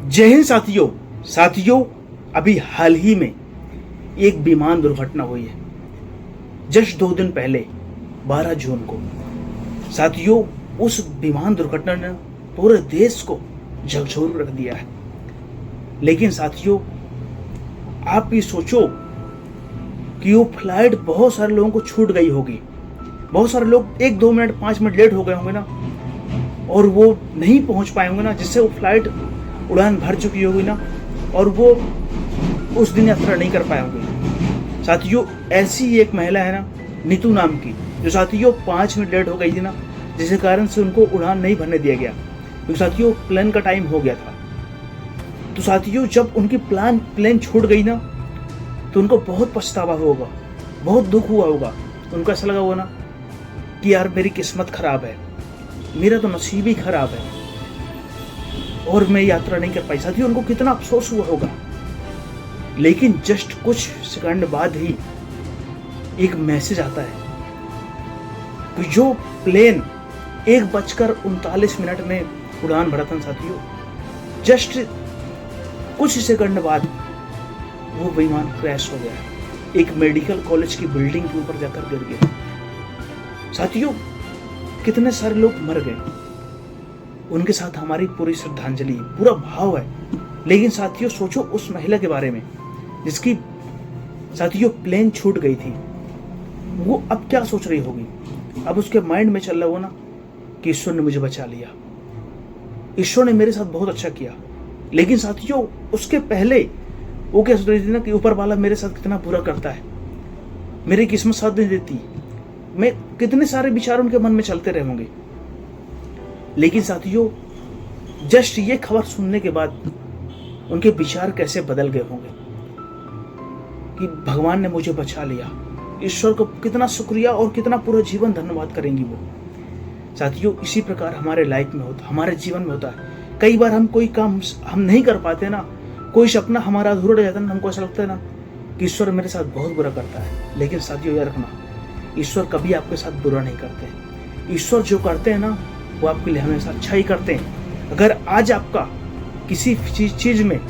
जय हिंद साथियों। अभी हाल ही में एक विमान दुर्घटना हुई है, जस्ट 2 दिन पहले 12 जून को। साथियों, उस विमान दुर्घटना ने पूरे देश को झकझोर रख दिया है। लेकिन साथियों, आप ये सोचो कि वो फ्लाइट बहुत सारे लोगों को छूट गई होगी। बहुत सारे लोग 1-2 मिनट 5 मिनट लेट हो गए होंगे ना, और वो नहीं पहुंच पाए होंगे ना, जिससे वो फ्लाइट उड़ान भर चुकी होगी ना, और वो उस दिन यात्रा नहीं कर पाए होंगे। साथियों, ऐसी एक महिला है ना, नीतू नाम की, जो साथियों 5 मिनट लेट हो गई थी ना, जिसके कारण से उनको उड़ान नहीं भरने दिया गया, क्योंकि साथियों प्लेन का टाइम हो गया था। तो साथियों, जब उनकी प्लेन छूट गई ना, तो उनको बहुत पछतावा होगा, बहुत दुख हुआ होगा। उनको ऐसा लगा होगा ना कि यार मेरी किस्मत खराब है, मेरा तो नसीब ही खराब है और मैं यात्रा नहीं कर पाई। साथियों, उनको कितना अफसोस हुआ होगा। लेकिन जस्ट कुछ सेकंड बाद ही एक मैसेज आता है कि जो प्लेन 1:39 में उड़ान भरा था साथियों, जस्ट कुछ सेकंड बाद वो विमान क्रैश हो गया, एक मेडिकल कॉलेज की बिल्डिंग के ऊपर जाकर गिर गया। साथियों, कितने सारे लोग मर गए, उनके साथ हमारी पूरी श्रद्धांजलि, पूरा भाव है। लेकिन साथियों, सोचो उस महिला के बारे में जिसकी साथियों प्लेन छूट गई थी, वो अब क्या सोच रही होगी। अब उसके माइंड में चल रहा होगा ना कि ईश्वर ने मुझे बचा लिया, ईश्वर ने मेरे साथ बहुत अच्छा किया। लेकिन साथियों, उसके पहले वो क्या सोच रही थी ना कि ऊपर वाला मेरे साथ कितना बुरा करता है, मेरी किस्मत साथ नहीं देती। मैं कितने सारे विचार उनके मन में चलते रहे होंगे। लेकिन साथियों, जस्ट ये खबर सुनने के बाद उनके विचार कैसे बदल गए होंगे कि भगवान ने मुझे बचा लिया। ईश्वर को कितना शुक्रिया और कितना पूरा जीवन धन्यवाद करेंगी वो। साथियों, इसी प्रकार हमारे लाइफ में होता, हमारे जीवन में होता है। कई बार हम कोई काम हम नहीं कर पाते ना, कोई सपना हमारा अधूरा रह जाता है ना, हमको ऐसा लगता है ना कि ईश्वर मेरे साथ बहुत बुरा करता है। लेकिन साथियों, याद रखना, ईश्वर कभी आपके साथ बुरा नहीं करते। ईश्वर जो करते हैं ना, वो आपके लिए हमेशा अच्छा ही करते हैं। अगर आज आपका किसी चीज में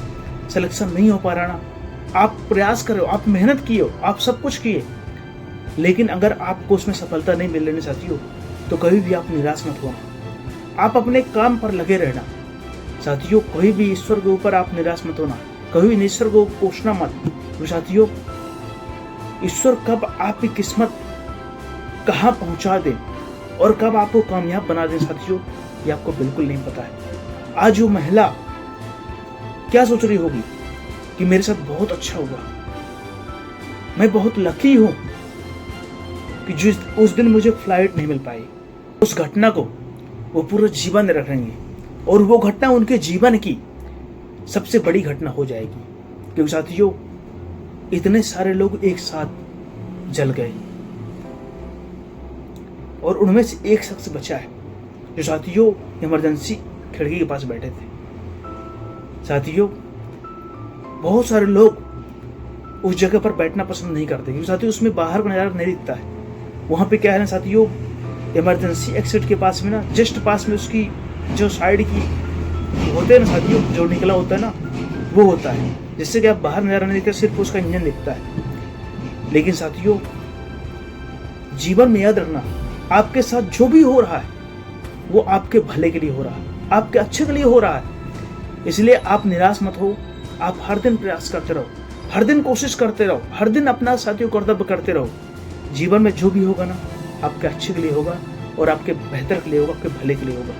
सिलेक्शन नहीं हो पा रहा ना, आप प्रयास करो, आप मेहनत किए, आप सब कुछ किए, लेकिन अगर आपको उसमें सफलता नहीं मिल रही साथियों, तो कभी भी आप निराश मत होना, आप अपने काम पर लगे रहना। साथियों, कभी भी ईश्वर के ऊपर आप निराश मत होना, कभी भी ईश्वर को कोसना मत। तो साथियों, ईश्वर कब आपकी किस्मत कहाँ पहुंचा दे और कब आपको कामयाब बना दे साथियों, ये आपको बिल्कुल नहीं पता है। आज वो महिला क्या सोच रही होगी कि मेरे साथ बहुत अच्छा हुआ, मैं बहुत लकी हूं कि जिस उस दिन मुझे फ्लाइट नहीं मिल पाई। उस घटना को वो पूरा जीवन रखेंगे और वो घटना उनके जीवन की सबसे बड़ी घटना हो जाएगी, क्योंकि साथियों इतने सारे लोग एक साथ जल गए और उनमें से एक शख्स बचा है, जो साथियों इमरजेंसी खिड़की के पास बैठे थे। साथियों, बहुत सारे लोग उस जगह पर बैठना पसंद नहीं करते, क्योंकि साथियों उसमें बाहर का नजारा नहीं दिखता है। वहां पे क्या है ना साथियों, इमरजेंसी एक्सिट के पास में ना, जस्ट पास में उसकी जो साइड की होते हैं ना साथियों, जो निकला होता है ना, वो होता है, जिससे कि आप बाहर नजारा नहीं दिखता, सिर्फ उसका इंजन दिखता है। लेकिन साथियों, जीवन में याद रखना, आपके साथ जो भी हो रहा है वो आपके भले के लिए हो रहा है, आपके अच्छे के लिए हो रहा है। इसलिए आप निराश मत हो, आप हर दिन प्रयास करते रहो, हर दिन कोशिश करते रहो, हर दिन अपना साथियों कर्तव्य करते रहो। जीवन में जो भी होगा ना, आपके अच्छे के लिए होगा और आपके बेहतर के लिए होगा, आपके भले के लिए होगा।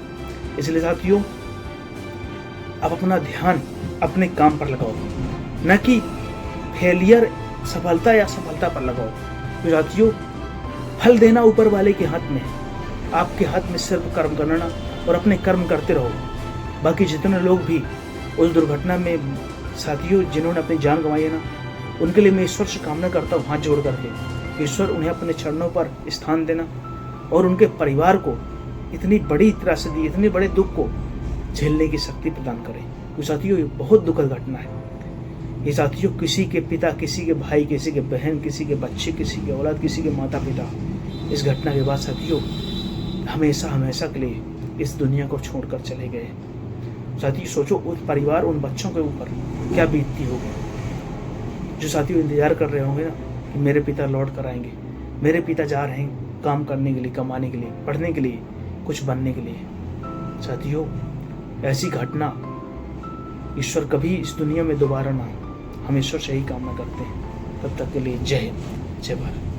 इसलिए साथियों, आप अपना ध्यान अपने काम पर लगाओ, न कि फेलियर, सफलता या असफलता पर लगाओ। तो साथियों, फल देना ऊपर वाले के हाथ में है, आपके हाथ में सिर्फ कर्म करना और अपने कर्म करते रहो। बाकी जितने लोग भी उस दुर्घटना में साथियों जिन्होंने अपनी जान गंवाई है ना, उनके लिए मैं ईश्वर से कामना करता हूँ हाथ जोड़ करके, ईश्वर उन्हें अपने चरणों पर स्थान देना और उनके परिवार को इतनी बड़ी त्रासदी, इतने बड़े दुख को झेलने की शक्ति प्रदान करे। तो साथियों, ये बहुत दुखद घटना है। ये साथियों किसी के पिता, किसी के भाई, किसी के बहन, किसी के बच्चे, किसी के औलाद, किसी के माता पिता इस घटना के बाद साथियों हमेशा हमेशा के लिए इस दुनिया को छोड़कर चले गए। साथियों सोचो उस परिवार, उन बच्चों के ऊपर क्या बीतती होगी, जो साथियों इंतजार कर रहे होंगे ना कि मेरे पिता लौट कर आएंगे, मेरे पिता जा रहे हैं काम करने के लिए, कमाने के लिए, पढ़ने के लिए, कुछ बनने के लिए। साथियों ऐसी घटना ईश्वर कभी इस दुनिया में दोबारा ना हो, हम ईश्वर से ही कामना करते हैं। तब तक के लिए जय हिंद, जय भारत।